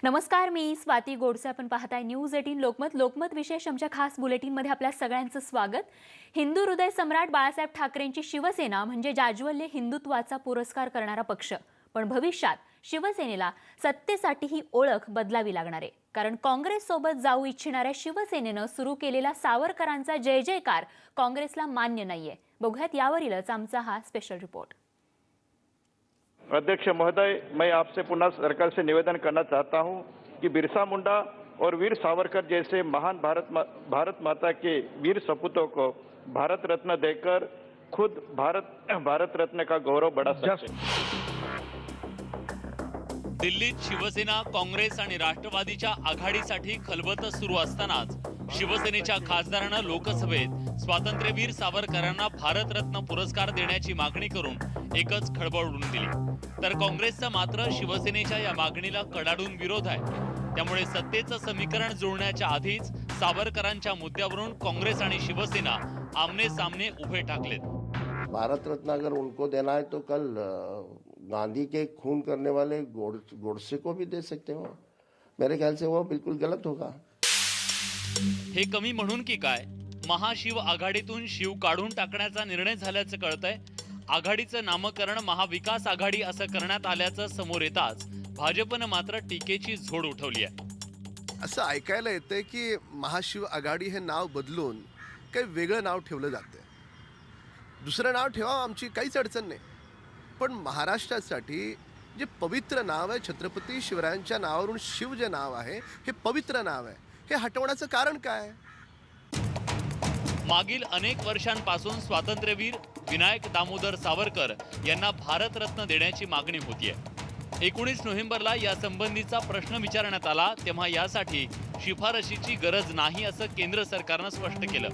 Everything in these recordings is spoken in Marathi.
नमस्कार, मी स्वाती गोडसे. आपण पाहताय न्यूज 18 लोकमत विशेष आमच्या खास बुलेटिनमध्ये आपल्या सगळ्यांचं स्वागत. हिंदू हृदय सम्राट बाळासाहेब ठाकरेंची शिवसेना म्हणजे जाज्वल्य हिंदुत्वाचा पुरस्कार करणारा पक्ष. पण भविष्यात शिवसेनेला सत्तेसाठी ही ओळख बदलावी लागणार आहे. कारण काँग्रेस सोबत जाऊ इच्छिणाऱ्या शिवसेनेनं सुरू केलेला सावरकरांचा जय जयकार काँग्रेसला मान्य नाहीये. बघूयात यावरीलच आमचा हा स्पेशल रिपोर्ट. अध्यक्ष महोदय, मैं आपसे पुनः सरकार से निवेदन करना चाहता हूं कि बिरसा मुंडा और वीर सावरकर जैसे महान भारत माता के वीर सपूतों को भारत रत्न देकर खुद भारत रत्न का गौरव बढ़ा सकते. दिल्लीत शिवसेना, काँग्रेस आणि राष्ट्रवादीच्या आघाडीसाठी खलबत सुरू असतानाच शिवसेनेच्या खासदारांना लोकसभेत स्वातंत्र्यवीर सावरकरांना भारतरत्न पुरस्कार देण्याची मागणी करून एकच खळबळ उडून दिली. तर काँग्रेसचा मात्र शिवसेनेच्या या मागणीला कडाडून विरोध आहे. त्यामुळे सत्तेचं समीकरण जुळण्याच्या आधीच सावरकरांच्या मुद्द्यावरून काँग्रेस आणि शिवसेना आमने सामने उभे ठाकलेत. भारत रत्न अगर उनको देना है तो कल गांधी के खून करने वाले गोडसे को भी दे सकते हो. मेरे ख्याल से वो बिल्कुल गलत होगा. हे कमी म्हणून की काय, महाशिव आघाडीतून शिव काढून टाकण्याचा निर्णय झाल्याचं कळतंय. आघाडीचं नामकरण महाविकास आघाडी असं करण्यात आल्याचं समोर येताच भाजपनं मात्र टीकेची झोड उठवली आहे. असं ऐकायला येतंय की महाशिव आघाडी हे नाव बदलून काही वेगळं नाव ठेवलं जातंय. दुसरं नाव ठेवा, आमची काहीच अडचण नाही. पण महाराष्ट्रासाठी जे पवित्र नाव आहे, छत्रपती शिवरायांच्या नावावरून शिव जे नाव आहे हे पवित्र नाव आहे, हे हटवण्याचं कारण काय? मागील अनेक वर्षांपासून स्वातंत्र्यवीर विनायक दामोदर सावरकर यांना भारतरत्न देण्याची मागणी होतीये. 19 नोव्हेंबरला या संबंधीचा प्रश्न विचारण्यात आला, तेव्हा यासाठी शिफारशीची गरज नाही असं केंद्र सरकारनं स्पष्ट केलं.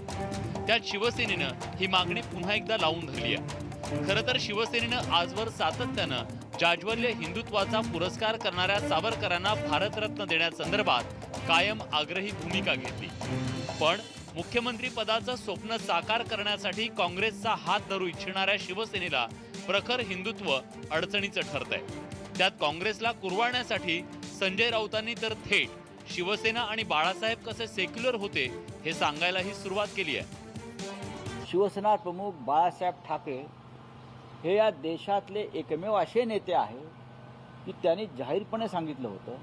त्यात शिवसेनेनं ही मागणी पुन्हा एकदा लावून धरली आहे. खरं तर शिवसेनेनं आजवर सातत्यानं जाज्वल्य हिंदुत्वाचा पुरस्कार करणाऱ्या सावरकरांना भारतरत्न देण्यासंदर्भात कायम आग्रही भूमिका घेतली. पण मुख्यमंत्री पदाचं स्वप्न साकार करण्यासाठी काँग्रेसचा हात धरू इच्छिणाऱ्या शिवसेनेला प्रखर हिंदुत्व अडचणीचं ठरतंय. त्यात काँग्रेसला कुरवाळण्यासाठी संजय राऊतांनी तर थेट शिवसेना आणि बाळासाहेब कसे सेक्युलर होते हे सांगायलाही सुरुवात केली आहे. शिवसेना प्रमुख बाळासाहेब ठाकरे हे या देशातले एकमेव असे नेते आहे की त्यांनी जाहीरपणे सांगितलं होतं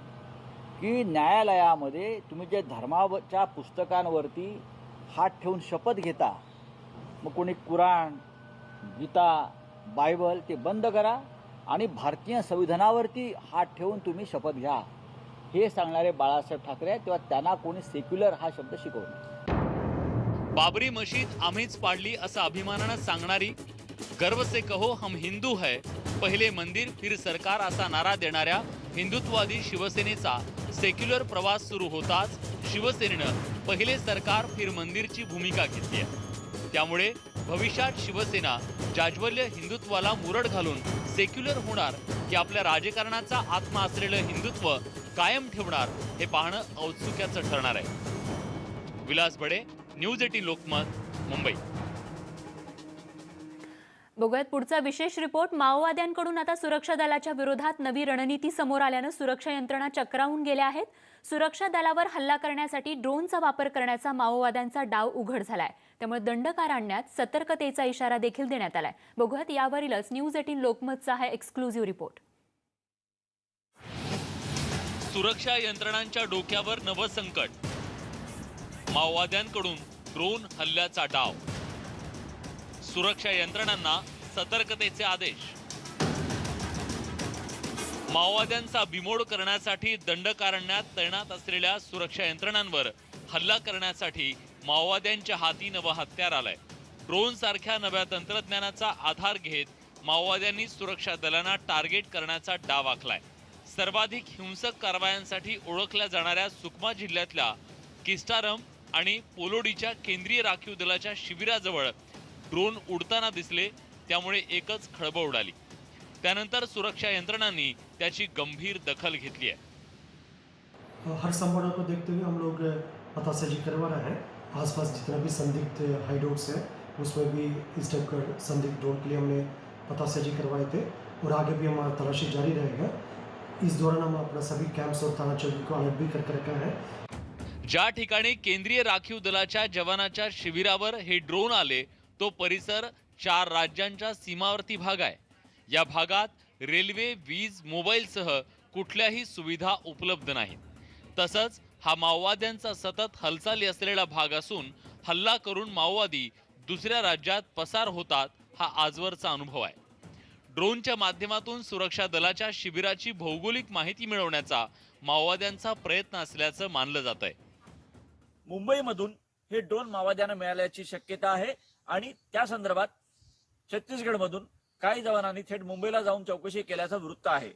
की न्यायालयामध्ये तुम्ही जे धर्माच्या पुस्तकांवरती हात ठेवून शपथ घेता, मग कोणी कुराण, गीता, बायबल ते बंद करा आणि भारतीय संविधानावरती हात ठेवून तुम्ही शपथ घ्या, हे सांगणारे बाळासाहेब ठाकरे आहेत. तेव्हा त्यांना कोणी सेक्युलर हा शब्द शिकवला. बाबरी मशीद आम्हीच पाडली असं अभिमानानं सांगणारी, गर्व से कहो हम हिंदू है, पहिले मंदिर फिर सरकार असा नारा देणाऱ्या हिंदुत्ववादी शिवसेनेचा सेक्युलर प्रवास सुरू होताच शिवसेनेनं पहिले सरकार फिर मंदिरची भूमिका घेतली आहे. त्यामुळे भविष्यात शिवसेना जाज्वल्य हिंदुत्वाला मुरड घालून सेक्युलर होणार की आपल्या राजकारणाचा आत्मा असलेलं हिंदुत्व कायम ठेवणार हे पाहणं औत्सुक्याचं ठरणार आहे. विलास बडे, न्यूज 18 लोकमत, मुंबई. बघूयात पुढचा विशेष रिपोर्ट. माओवाद्यांकडून आता सुरक्षा दलाच्या विरोधात नवी रणनीती समोर आल्यानं सुरक्षा यंत्रणा चक्रावून गेल्या आहेत. सुरक्षा दलावर हल्ला करण्यासाठी ड्रोनचा वापर करण्याचा माओवाद्यांचा डाव उघड झालाय. त्यामुळे दंडकार आणण्यात सतर्कतेचा इशारा देखील देण्यात आलाय. बघूयात यावरीलच न्यूज 18 लोकमतचा हा एक्सक्लुझिव्ह रिपोर्ट. सुरक्षा यंत्रणांच्या डोक्यावर नवं संकट, माओवाद्यांकडून ड्रोन हल्ल्याचा डाव, सुरक्षा यंत्रणांना सतर्कतेचे आदेश. माओवाद्यांचा बिमोड करण्यासाठी दंडकारण्यात तैनात असलेल्या सुरक्षा यंत्रणांवर हल्ला करण्यासाठी माओवाद्यांच्या हाती नवं हत्यार आलंय. ड्रोन सारख्या नव्या तंत्रज्ञानाचा आधार घेत माओवाद्यांनी सुरक्षा दलांना टार्गेट करण्याचा डाव आखलाय. सर्वाधिक हिंसक कारवायांसाठी ओळखल्या जाणाऱ्या सुकमा जिल्ह्यातल्या किस्टारम आणि पोलोडीच्या केंद्रीय राखीव दलाच्या शिबिराजवळ ड्रोन उडताना दिसले. त्यामुळे एकच खळबळ उडाली. त्यानंतर सुरक्षा यंत्रणांनी त्याची गंभीर दखल घेतली आहे. हर संभावना को देखते हुए हम लोग पतासाजी करवा रहे हैं. आसपास जितना भी संदिग्ध हाइडआउट्स हैं उसमें भी इस टाइप का संदिग्ध ड्रोन के लिए हमने पतासाजी करवाए थे और आगे भी हमारा तलाशी जारी रहेगा. इस दौरान हम अपना सभी कैंप्स और थाना चौकी को अलर्ट भी करके रखा है। ज्या ठिकाणी केंद्रीय राखीव दलाच्या जवानाच्या शिबिरावर हे ड्रोन आले तो परिसर 4 राज्यांच्या सीमावर्ती भाग आहे। या भागात रेल्वे, वीज, मोबाईलसह कुठल्याही सुविधा उपलब्ध नाहीत। तसंच हा माओवाद्यांचा सतत हालचाली असलेला भाग असून हल्ला करून माओवादी दुसऱ्या राज्यात पसार होतात हा आजवरचा अनुभव आहे। ड्रोनच्या माध्यमातून सुरक्षा दलाच्या शिबिराची भौगोलिक माहिती मिळवण्याचा माओवाद्यांचा प्रयत्न असल्याचं मानलं जात आहे। मुंबईमधून हे ड्रोन माओवाद्यांना मिळाल्याची शक्यता आहे आणि त्या संदर्भात छत्तीसगडमधून काही जवानांनी थेट मुंबईला जाऊन चौकशी केल्याचं वृत्त आहे।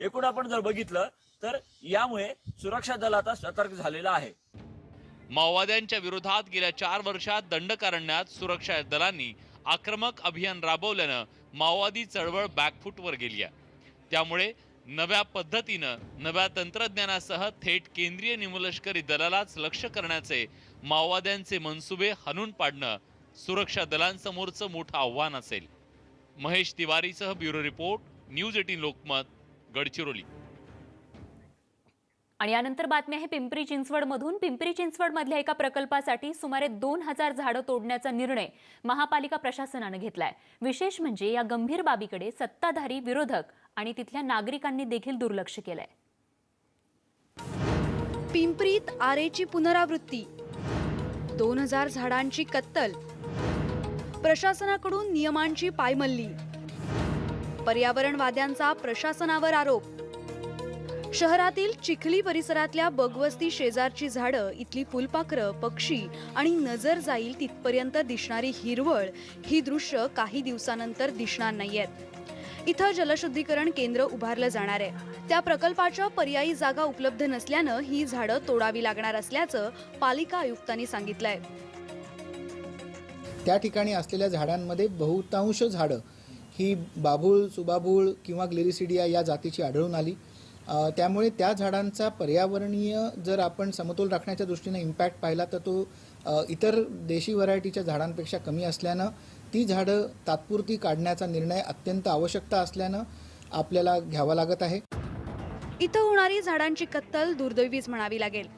एकूण आपण जर बघितलं तर यामुळे सुरक्षा दल आता सतर्क झालेला आहे। माओवाद्यांच्या विरोधात गेल्या 4 वर्षात दंडकारण्यात सुरक्षा दलांनी आक्रमक अभियान राबवल्यानं माओवादी चळवळ बॅकफूटवर गेली आहे। त्यामुळे नव्या पद्धतीनं नव्या तंत्रज्ञानासह थेट केंद्रीय निमलष्करी दलालाच लक्ष्य करण्याचे माओवाद्यांचे मनसुबे हाणून पाडणं सुरक्षा दलांसमोरचं मोठं आव्हान असेल। महेश तिवारीसह bureau report, news 18 Lokmat, Gadchiroli. आणि यानंतर बातमी आहे पिंपरी चिंचवडमधून। पिंपरी चिंचवडमधल्या एका प्रकल्पासाठी सुमारे 2000 झाडं तोडण्याचा निर्णय महापालिका प्रशासनाने घेतलाय। विशेष म्हणजे या गंभीर बाबीकडे सत्ताधारी, विरोधक आणि तिथल्या नागरिकांनी देखील दुर्लक्ष केलंय। पिंपरीत आरेची पुनरावृत्ती, 2000 झाडांची कत्तल, प्रशासनाकडून नियमांची पायमल्ली, पर्यावरणवाद्यांचा प्रशासनावर आरोप। शहरातील चिखली परिसरातल्या बगवस्ती शेजारची झाडं, इथली फुलपाखरं, पक्षी आणि नजर जाईल तिथपर्यंत दिसणारी हिरवळ ही दृश्य काही दिवसानंतर दिसणार नाहीयेत। इथं जलशुद्धीकरण केंद्र उभारलं जाणार आहे। त्या प्रकल्पाच्या पर्यायी जागा उपलब्ध नसल्यानं ही झाडं तोडावी लागणार असल्याचं पालिका आयुक्तांनी सांगितलंय। त्या ठिकाणी असलेल्या झाडांमध्ये बहुतांश झाडं ही बाभूळ, सुबाभूळ किंवा ग्लेरिसिडिया या जातीची आढळून आली। त्यामुळे त्या झाडांचा पर्यावरणीय जर आपण समतोल राखण्याच्या दृष्टीने इम्पॅक्ट पाहिला तर तो इतर देशी व्हरायटीच्या झाडांपेक्षा कमी असल्यानं ती झाडं तात्पुरती काढण्याचा निर्णय अत्यंत आवश्यकता असल्यानं आपल्याला घ्यावा लागत आहे। इथं होणारी झाडांची कत्तल दुर्दैवीच म्हणावी लागेल।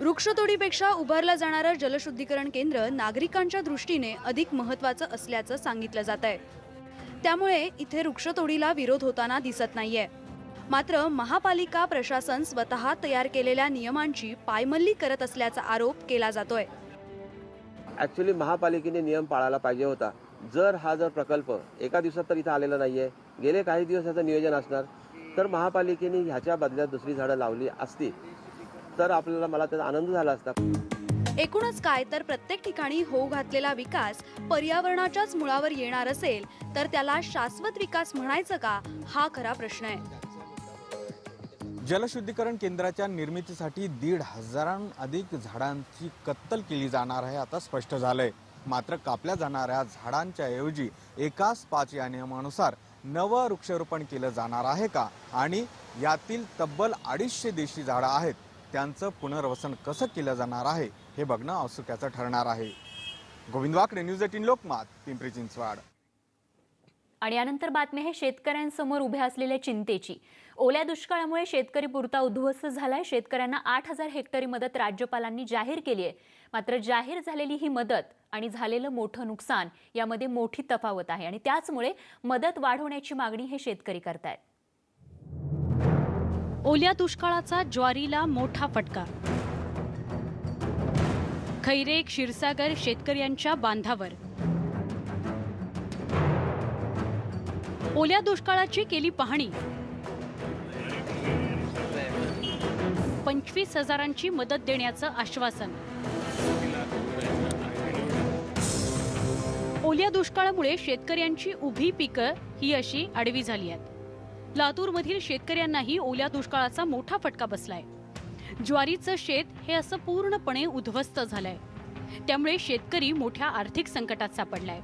वृक्षतोडीपेक्षा उभारलं जाणारं जलशुद्धीकरण केंद्र नागरिकांच्या दृष्टीने अधिक महत्त्वाचं असल्याचं सांगितलं जात आहे। त्यामुळे इथे वृक्षतोडीला विरोध होताना दिसत नाहीये। मात्र महापालिका प्रशासन स्वतः तयार केलेल्या नियमांची पायमल्ली करत असल्याचा आरोप केला जातोय। ॲक्च्युली महापालिकेने नियम पाळायला पाहिजे होता। जर प्रकल्प एका दिवसात तर इथं आलेला नाहीये, गेले काही दिवस याचं नियोजन असणार, तर महापालिकेने ह्याच्या बदल्यात दुसरी झाडं लावली असती तर आपल्याला मला त्याचा आनंद झाला असता। एकूणच काय तर प्रत्येक ठिकाणी होऊ घातलेला विकास पर्यावरणाच्याच मुळावर येणार असेल तर त्याला शाश्वत विकास म्हणायचं का, हा खरा प्रश्न आहे। जलशुद्धीकरण केंद्राच्या निर्मितीसाठी 1,500 अधिक झाडांची कत्तल केली जाणार आहे आता स्पष्ट झालंय। मात्र कापल्या जाणाऱ्या झाडांच्या ऐवजी एकाच 5 या नियमानुसार नवं वृक्षारोपण केलं जाणार आहे का, आणि यातील तब्बल 250 देशी झाडं आहेत त्यांचं पुनर्वसन कसं केलं जाणार आहे हे बघणं औत्सुक्याचं ठरणार आहे। गोविंद वाकडे, न्यूज 18 लोकमत, पिंपरी चिंचवड। आणि यानंतर बातमी आहे शेतकऱ्यांसमोर उभ्या असलेल्या चिंतेची। ओल्या दुष्काळामुळे शेतकरी पुरता उद्ध्वस्त झालाय। शेतकऱ्यांना 8000 हेक्टरी मदत राज्यपालांनी जाहीर केली आहे। मात्र जाहीर झालेली ही मदत आणि झालेलं मोठं नुकसान यामध्ये मोठी तफावत आहे आणि त्याचमुळे मदत वाढवण्याची मागणी हे शेतकरी करतायत। ओल्या दुष्काळाचा ज्वारीला मोठा फटका। खैरे, क्षीरसागर शेतकऱ्यांच्या बांधावर। ओल्या दुष्काळाची केली पाहणी। 25,000ची मदत देण्याचं आश्वासन। ओल्या दुष्काळामुळे शेतकऱ्यांची उभी पिकं ही अशी आडवी झाली आहेत। लातूरमधील शेतकऱ्यांनाही ओल्या दुष्काळाचा मोठा फटका बसलाय। ज्वारीचं शेत हे असं पूर्णपणे उद्ध्वस्त झालंय। त्यामुळे शेतकरी मोठ्या आर्थिक संकटात सापडलाय।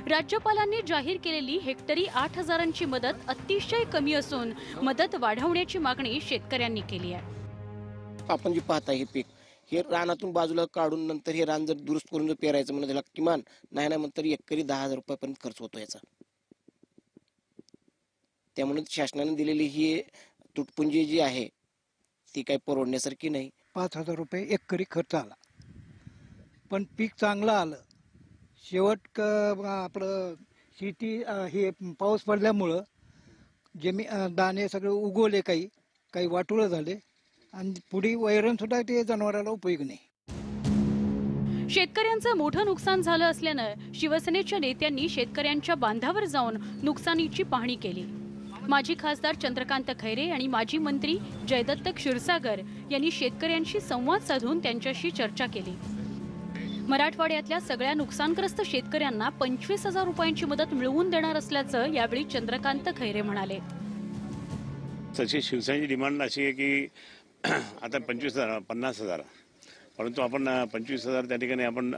राज्यपालांनी जाहीर केलेली हेक्टरी 8000ची मदत अतिशय कमी असून मदत वाढवण्याची मागणी शेतकऱ्यांनी केली आहे। आपण जे पाहता हे पीक हे रानातून बाजूला काढून नंतर हे रान जर दुरुस्त करून जर पेरायचं म्हणजे त्याला किमान नाही म्हणतर एकरी 10,000 रुपयापर्यंत खर्च होतो याचा। त्यामुळे शासनाने दिलेली ही तुटपुंजी जी आहे ती काही परवडण्यासारखी नाही. 5,000 रुपये एकरी खर्च आला, पण पीक चांगलं आलं. शेवट आपलं शेती हे पाऊस पडल्यामुळं दाणे सगळे उगवले, काही वाटोळं झाले आणि पुढे वैरण सुद्धा ते जनावराला उपयोग नाही. शेतकऱ्यांचं मोठं नुकसान झालं असल्यानं शिवसेनेच्या नेत्यांनी शेतकऱ्यांच्या बांधावर जाऊन नुकसानीची पाहणी केली. माजी खासदार चंद्रकांत खैरे आणि माजी मंत्री जयदत्त क्षीरसागर यांनी शेतकऱ्यांशी संवाद साधून त्यांच्याशी चर्चा केली. मराठवाड्यातल्या सगळ्या नुकसानग्रस्त शेतकऱ्यांना 25,000 रुपयांची मदत मिळवून देणार असल्याचं यावेळी चंद्रकांत खैरे म्हणाले. तशी शिवसेनेची डिमांड अशी आहे की आता 25,000 50,000, परंतु आपण 25,000 त्या ठिकाणी आपण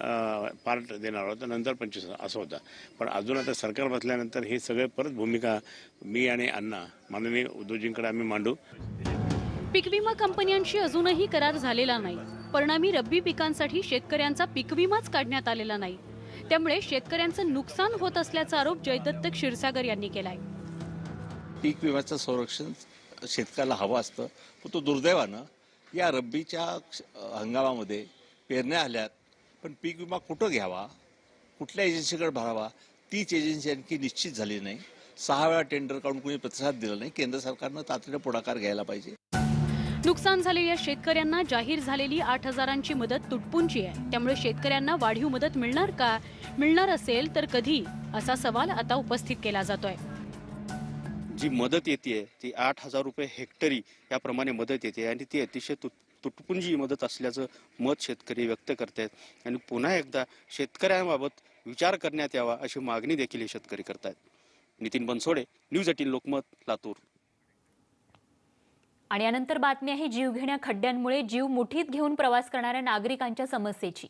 पार्ट देणार आहोत, नंतर 25,000 असं होतं. पण अजून आता सरकार बसल्यानंतर ही सगळे परत भूमिका मी आणि अण्णा माननीय उद्धवजींकडे आम्ही मांडू. पीक विमा कंपन्यांशी अजूनही करार झालेला नाही. परिणामी रब्बी पिकांसाठी शेतकऱ्यांचा पीक विमाच काढण्यात आलेला नाही. त्यामुळे शेतकऱ्यांचं नुकसान होत असल्याचा आरोप जयदत्त क्षीरसागर यांनी केलाय. पीक विम्याचं संरक्षण शेतकऱ्याला हवं असतं, पण तो दुर्दैवानं या रब्बीच्या हंगामामध्ये पेरण्या आल्यात, पण पीक विमा कुठं घ्यावा, कुठल्या एजन्सीकडे भरावा तीच एजन्सी आणखी निश्चित झाली नाही. 6 वेळा टेंडर काढून कुणी प्रतिसाद दिला नाही. केंद्र सरकारनं तातडीने पुढाकार घ्यायला पाहिजे. नुकसान झालेल्या शेतकऱ्यांना जाहीर झालेली 8,000ची मदत तुटपुंजी आहे. त्यामुळे शेतकऱ्यांना वाढीव मदत मिळणार का, मिळणार असेल तर कधी, असा सवाल आता उपस्थित केला जातोय. जी मदत येते ती 8,000 रुपये हेक्टरी याप्रमाणे मदत येते आणि ती अतिशय तुटपुंजी मदत असल्याचं मत शेतकरी व्यक्त करतात. आणि पुन्हा एकदा शेतकऱ्यांबाबत विचार करण्यात यावा अशी मागणी देखील हे शेतकरी करतात. नितीन बनसोडे, न्यूज 18 लोकमत, लातूर. आणि यानंतर बातमी आहे जीवघेण्या खड्ड्यांमुळे जीव मुठीत घेऊन प्रवास करणाऱ्या नागरिकांच्या समस्येची.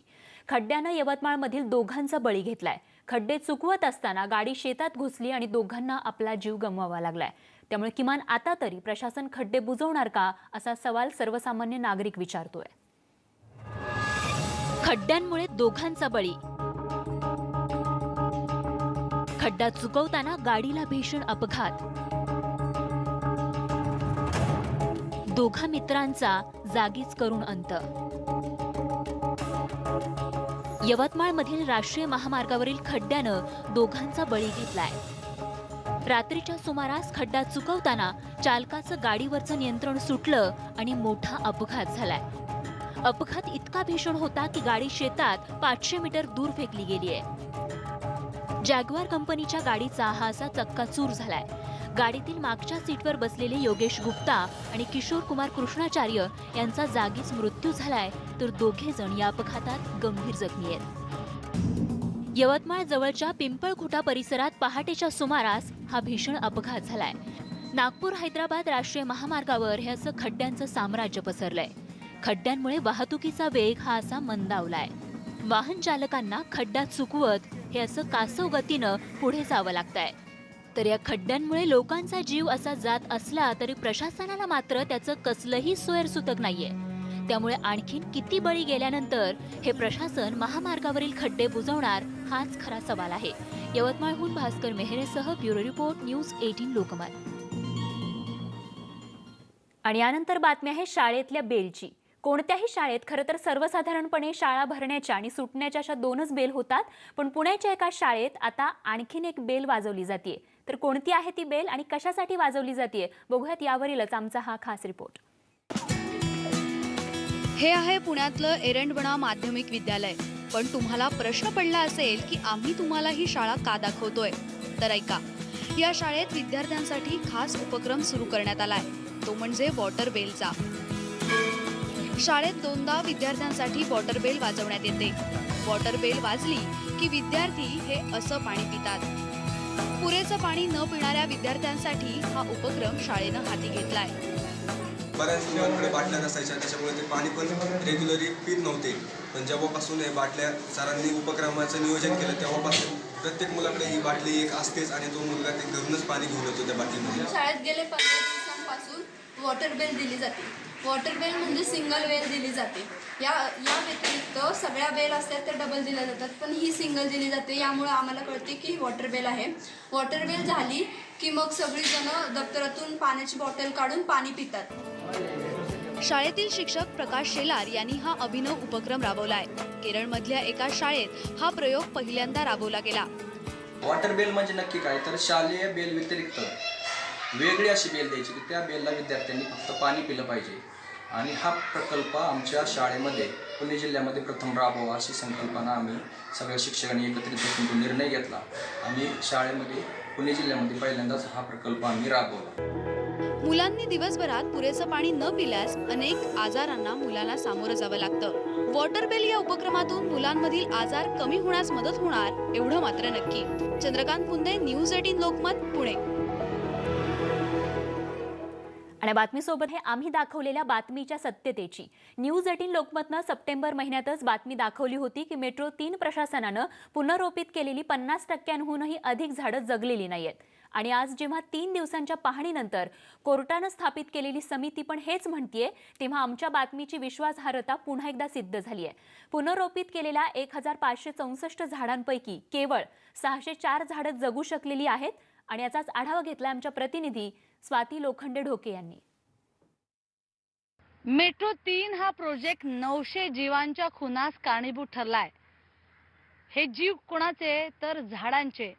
खड्ड्यानं यवतमाळमधील दोघांचा बळी घेतलाय. खड्डे चुकवत असताना गाडी शेतात घुसली आणि दोघांना आपला जीव गमवावा लागलाय. त्यामुळे किमान आता तरी प्रशासन खड्डे बुजवणार का, असा सवाल सर्वसामान्य नागरिक विचारतोय. खड्ड्यांमुळे दोघांचा बळी. खड्डा चुकवताना गाडीला भीषण अपघात. दोघा मित्रांचा जागीच करुण अंत. यवतमाळमधील राष्ट्रीय महामार्गावरील खड्ड्यानं दोघांचा बळी घेतलाय. रात्रीच्या सुमारास खड्डा चुकवताना चालकाचं गाडीवरचं नियंत्रण सुटलं आणि मोठा अपघात झालाय. अपघात इतका भीषण होता की गाडी शेतात 500 मीटर दूर फेकली गेलीय. जॅग्वार कंपनीच्या गाडीचा हा असा चक्काचूर झालाय. गाडीतील मागच्या सीटवर बसलेले योगेश गुप्ता आणि किशोर कुमार कृष्णाचार्य यांचा जागीच मृत्यू झालाय, तर दोघे जण या अपघातात गंभीर जखमी आहेत. यवतमाळ जवळच्या पिंपळखुटा परिसरात पहाटेच्या सुमारास हा भीषण अपघात झालाय. नागपूर हैदराबाद राष्ट्रीय महामार्गावर हे असं खड्ड्यांचं साम्राज्य पसरलंय. खड्ड्यांमुळे वाहतुकीचा वेग हा असा मंदावलाय. वाहन चालकांना खड्डा चुकवत हे असं कासव गतीनं पुढे जावं लागतंय. तर या खड्ड्यांमुळे लोकांचा जीव असा जात असला तरी प्रशासनाला मात्र त्याचं कसलंही सोयरसूतक नाहीये. त्यामुळे आणखीन किती बळी गेल्यानंतर हे प्रशासन महामार्गावरील खड्डे बुजवणार, हाच खरा सवाल आहे. यवतमाळहून भास्कर मेहरेसह ब्युरो रिपोर्ट, न्यूज 18 लोकमत. आणि यानंतर बातमी आहे शाळेतल्या बेलची. कोणत्याही शाळेत खरं तर सर्वसाधारणपणे शाळा भरण्याच्या आणि सुटण्याच्या अशा 2च बेल होतात, पण पुण्याच्या एका शाळेत आता आणखीन एक बेल वाजवली जाते. तर कोणती आहे ती बेल आणि कशासाठी वाजवली जाते, बघूयात यावरीलच आमचा हा खास रिपोर्ट. हे आहे पुण्यातलं एरंडवणा माध्यमिक विद्यालय. पण तुम्हाला प्रश्न पडला असेल की आम्ही तुम्हाला ही शाळा का दाखवतोय, तर ऐका. या शाळेत विद्यार्थ्यांसाठी खास उपक्रम सुरू करण्यात आलाय, तो म्हणजे वॉटर बेलचा. शाळेत 2दा विद्यार्थ्यांसाठी वॉटर बेल वाजवण्यात येते. वॉटर बेल वाजली की विद्यार्थी हे असं पाणी पितात. पुरेसं पाणी न पिणाऱ्या विद्यार्थ्यांसाठी हा उपक्रम शाळेनं हाती घेतलाय. बऱ्याच मुलांकडे बाटल्या नसायच्या, त्याच्यामुळे ते पाणी पण रेग्युलरली पित नव्हते. पण जेव्हापासून हे बाटल्या सरांनी उपक्रमाचं नियोजन केलं तेव्हापासून प्रत्येक मुलाकडे ही बाटली एक असतेच आणि तो मुलगा ते घरूनच पाणी घेऊन येतो त्या बाटलीमध्ये. शाळेत गेले 15 दिवसांपासून वॉटर बेल दिली जाते. वॉटर बेल म्हणजे सिंगल बेल दिली जाते. या व्यतिरिक्त सगळ्या बेल असतात तर डबल दिल्या जातात, पण ही सिंगल दिली जाते. यामुळे आम्हाला कळते की ही वॉटर बेल आहे. वॉटर बेल झाली की मग सगळीजणं दप्तरातून पाण्याची बॉटल काढून पाणी पितात. शाळेतील शिक्षक प्रकाश शेलार यांनी हा अभिनव उपक्रम राबवलाय. केरळमधल्या एका शाळेत हा प्रयोग पहिल्यांदा राबवला गेला. वॉटर बेल म्हणजे नक्की काय, तर शालेय बेल व्यतिरिक्त वेगळी अशी बेल द्यायची की त्या बेलला विद्यार्थ्यांनी फक्त पाणी पिलं पाहिजे. आणि हा प्रकल्प आमच्या शाळेमध्ये पुणे जिल्ह्यामध्ये प्रथम राबवा अशी संकल्पना आम्ही सगळ्या शिक्षकांनी एकत्रित बसून तो निर्णय घेतला आणि शाळेमध्ये पुणे जिल्ह्यामध्ये पहिल्यांदाच हा प्रकल्प आम्ही राबवला. मुलांनी दिवसभरात पुरेसं पाणी न पिल्यास अनेक आजारांना मुलांना सामोरं जावं लागतं. वॉटर बेल या उपक्रमातून मुलांमधील आजार कमी होण्यास मदत होणार एवढं मात्र नक्की. चंद्रकांत पुंदे, न्यूज 18 लोकमत, पुणे. आणि बातमीसोबत हे आम्ही दाखवलेल्या बातमीच्या सत्यतेची. न्यूज 18 लोकमतनं सप्टेंबर महिन्यातच बातमी दाखवली होती की मेट्रो 3 प्रशासनानं पुनर्रोपित केलेली 50%हूनही अधिक झाडं जगलेली नाहीयेत. आणि आज जेव्हा 3 दिवसांच्या पाहणीनंतर कोर्टानं स्थापित केलेली समिती पण हेच म्हणतीये, तेव्हा आमच्या बातमीची विश्वासार्हता पुन्हा एकदा सिद्ध झाली आहे. पुनर्रोपित केलेल्या 1564 झाडांपैकी केवळ 604 झाडं जगू शकलेली आहेत. आणि याचाच आढावा घेतला आमच्या प्रतिनिधी स्वाती लोखंडे ढोके यांनी. मेट्रो 3 हा प्रोजेक्ट 900 जीवांच्या खुनास कारणीभूत ठरलाय. हे जीव कोणाचे, तर झाडांचे.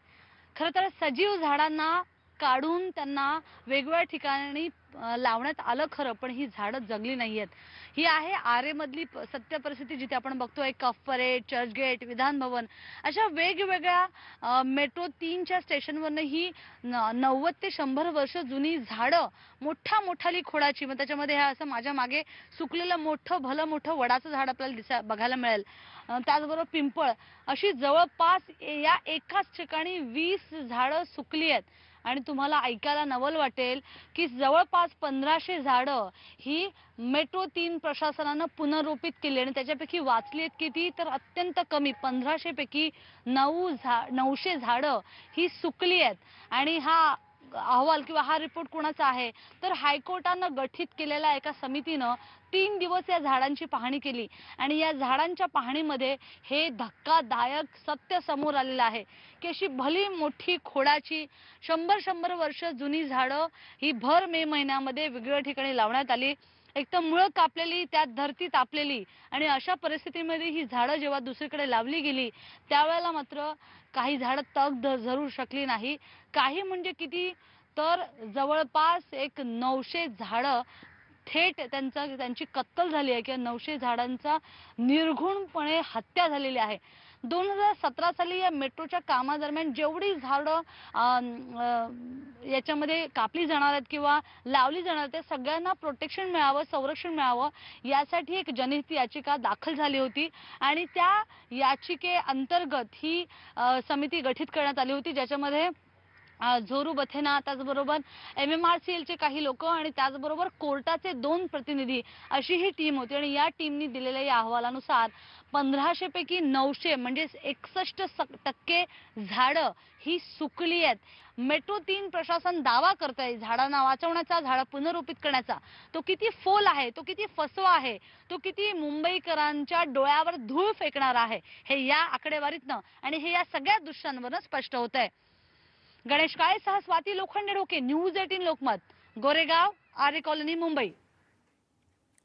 खरं तर सजीव झाडांना काढून त्यांना वेगवेगळ्या ठिकाणी लावण्यात आलं खरं, पण ही झाडं जगली नाहीयेत. ही आहे आरेमधली सत्य परिस्थिती, जिथे आपण बघतोय कफ परेड, चर्चगेट, विधान भवन अशा वेगवेगळ्या मेट्रो 3च्या स्टेशनवरनं ही 90 ते 100 वर्ष जुनी झाडं मोठाली खोडाची, मग त्याच्यामध्ये ह्या असं माझ्या मागे सुकलेलं मोठं वडाचं झाड आपल्याला बघायला मिळेल. त्याचबरोबर पिंपळ, अशी जवळपास या एकाच ठिकाणी 20 झाडं सुकली आहेत. आणि तुम्हाला ऐकायला नवल वाटेल की जवळपास 1500 झाडं ही मेट्रो 3 प्रशासनानं पुनर्रोपित केली आणि त्याच्यापैकी वाचली आहेत किती, तर अत्यंत कमी. 1500 पैकी 900 झाडं ही सुकली आहेत. आणि हा अहवाल किंवा हा रिपोर्ट कोणाचा आहे, तर हायकोर्टानं गठीत केलेल्या एका समितीनं 3 दिवस या झाडांची पाहणी केली. आणि या झाडांच्या पाहणीमध्ये हे धक्कादायक सत्य समोर आलेलं आहे की अशी भली मोठी खोडाची 100 वर्ष जुनी झाडं ही भर मे महिन्यामध्ये वेगवेगळ्या ठिकाणी लावण्यात आली. एक तर मुळं कापलेली, त्यात धरती तापलेली. आणि अशा परिस्थितीमध्ये ही झाडं जेव्हा दुसरीकडे लावली गेली, त्यावेळेला मात्र काही झाडं तग धरू शकली नाही. काही म्हणजे किती, तर जवळपास 900 झाडं थेट त्यांची कत्तल झाली आहे किंवा 900 झाडांचा निर्घुणपणे हत्या झालेली आहे. 2017 साली या मेट्रोच्या कामादरम्यान जेवढी झाडं याच्यामध्ये कापली जाणार आहेत किंवा लावली जाणार आहेत, त्या सगळ्यांना प्रोटेक्शन मिळावं, संरक्षण मिळावं, यासाठी एक जनहित याचिका दाखल झाली होती. आणि त्या याचिकेअंतर्गत ही समिती गठीत करण्यात आली होती, ज्याच्यामध्ये झोरू बथेना, त्याचबरोबर MMRCLचे काही लोक आणि त्याचबरोबर कोर्टाचे 2 प्रतिनिधी अशी ही टीम होती. आणि या टीमनी दिलेल्या या अहवालानुसार 1500 पैकी 900 म्हणजे 61% झाडं ही सुकली आहेत. मेट्रो 3 प्रशासन दावा करतंय झाडांना वाचवण्याचा, झाडं पुनर्रोपित करण्याचा. तो किती फोल आहे, तो किती फसवा आहे, तो किती मुंबईकरांच्या डोळ्यावर धूळ फेकणार आहे, हे या आकडेवारीतनं आणि हे या सगळ्या दृश्यांवरनं स्पष्ट होतंय. गणेश काळेसह स्वाती लोखंडे ढोके, न्यूज 18 लोकमत, गोरेगाव, आरे कॉलनी, मुंबई.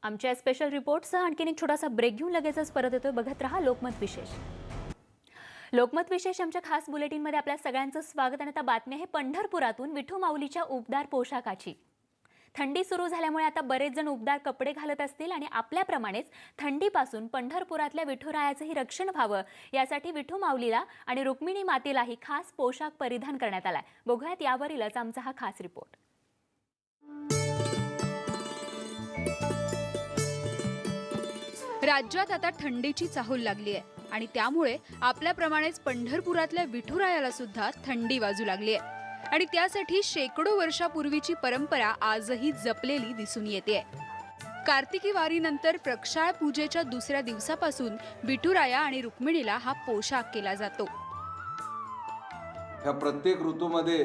आमच्या स्पेशल रिपोर्टसह आणखीन एक छोटासा ब्रेक घेऊन लगेचच परत येतोय. बघत रहा लोकमत विशेष. लोकमत विशेष आमच्या खास बुलेटिनमध्ये आपल्या सगळ्यांचं स्वागत. आणि आता बातमी आहे पंढरपुरातून विठू माऊलीच्या उबदार पोशाखाची. थंडी सुरू झाल्यामुळे आता बरेच जण उबदार कपडे घालत असतील आणि आपल्याप्रमाणेच थंडीपासून पंढरपुरातल्या विठुरायाचंही रक्षण व्हावं यासाठी विठू माऊलीला आणि रुक्मिणी मातेलाही खास पोशाख परिधान करण्यात आलाय. बघूयात यावरीलच आमचा हा खास रिपोर्ट. राज्यात आता थंडीची चाहूल लागली आहे आणि त्यामुळे आपल्याप्रमाणेच पंढरपुरातल्या विठुरायाला सुद्धा थंडी वाजू लागली आहे. आणि त्यासाठी शेकडो वर्षापूर्वीची परंपरा आजही जपलेली दिसून येते. कार्तिकी वारीनंतर प्रक्षाळ पूजेच्या दुसऱ्या दिवसापासून विठुराया आणि रुक्मिणीला हा पोशाख केला जातो. ह्या प्रत्येक ऋतूमध्ये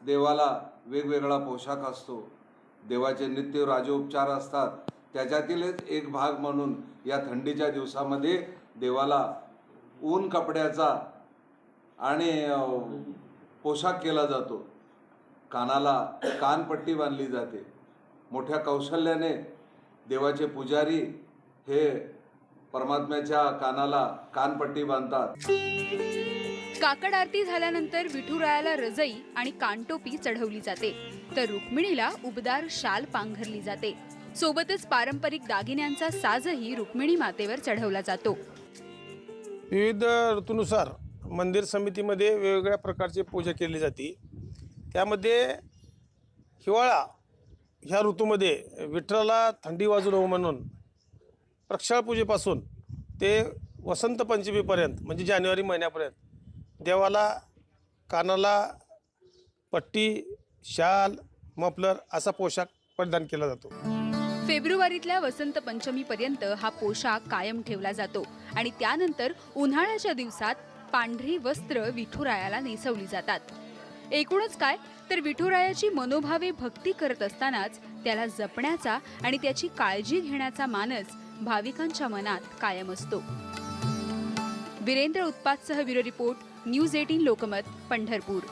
देवाला वेगवेगळा पोशाख असतो. देवाचे नित्य राजोपचार असतात. त्याच्यातीलच एक भाग म्हणून या थंडीच्या दिवसामध्ये देवाला ऊन कपड्याचा आणि पोशाख केला जातो. कानाला कानपट्टी बांधली जाते. मोठ्या कौशल्याने देवाचे पुजारी हे परमात्म्याच्या कानाला कानपट्टी बांधतात. काकड आरती झाल्यानंतर विठुरायाला रजई आणि कानटोपी चढवली जाते, तर रुक्मिणीला उबदार शाल पांघरली जाते. सोबतच पारंपरिक दागिन्यांचा साजही रुक्मिणी मातेवर चढवला जातो. विविध ऋतूनुसार मंदिर समितीमध्ये वेगवेगळ्या प्रकारची पूजा केली जाते. त्यामध्ये हिवाळा ह्या ऋतूमध्ये विठ्ठलाला थंडी वाजू नये म्हणून प्रक्षाळ पूजेपासून ते वसंत पंचमीपर्यंत म्हणजे जानेवारी महिन्यापर्यंत देवाला कानाला पट्टी, शाल, मफलर असा पोशाख परिधान केला जातो. फेब्रुवारीतल्या वसंत पंचमीपर्यंत हा पोशाख कायम ठेवला जातो आणि त्यानंतर उन्हाळ्याच्या दिवसात पांढरी वस्त्र विठुरायाला नेसवली जातात. एकूणच काय तर विठुरायाची मनोभावे भक्ती करत असतानाच त्याला जपण्याचा आणि त्याची काळजी घेण्याचा मानस भाविकांच्या मनात कायम असतो. वीरेंद्र उत्पातसह bureau report, news 18 Lokmat, Pandharpur.